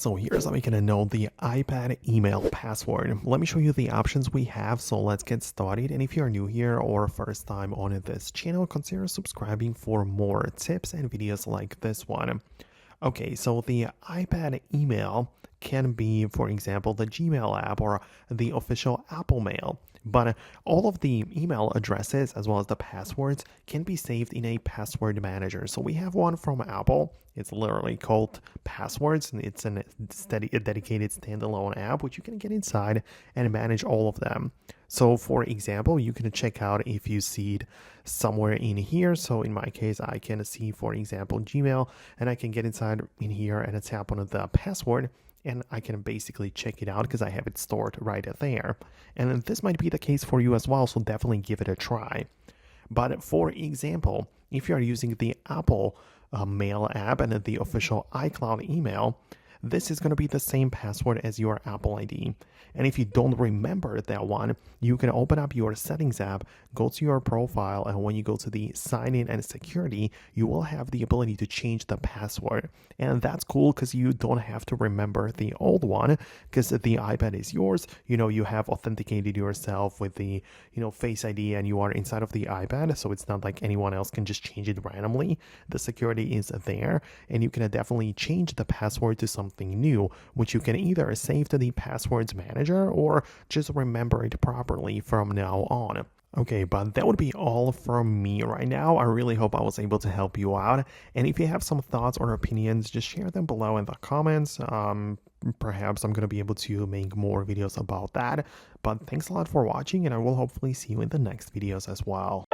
So here's how we can know the iPad email password. Let me show you the options we have, so let's get started. And if you're new here or first time on this channel, consider subscribing for more tips and videos like this one. Okay, so the iPad email can be, for example, the Gmail app or the official Apple Mail. But all of the email addresses as well as the passwords can be saved in a password manager. So we have one from Apple. It's literally called Passwords, and it's a dedicated standalone app which you can get inside and manage all of them. So for example, you can check out if you see it somewhere in here. So in my case, I can see, for example, Gmail, and I can get inside in here and tap on the password, and I can basically check it out because I have it stored right there. And this might be the case for you as well, so definitely give it a try. But for example, if you are using the Apple Mail app and the official iCloud email, this is going to be the same password as your Apple ID. And if you don't remember that one, you can open up your settings app, go to your profile, and when you go to the sign in and security, you will have the ability to change the password. And that's cool because you don't have to remember the old one because the iPad is yours. You have authenticated yourself with the, Face ID, and you are inside of the iPad. So it's not like anyone else can just change it randomly. The security is there, and you can definitely change the password to something new, which you can either save to the passwords manager or just remember it properly from now on. Okay, but that would be all from me right now. I really hope I was able to help you out. And if you have some thoughts or opinions, just share them below in the comments. Perhaps I'm going to be able to make more videos about that. But thanks a lot for watching, and I will hopefully see you in the next videos as well.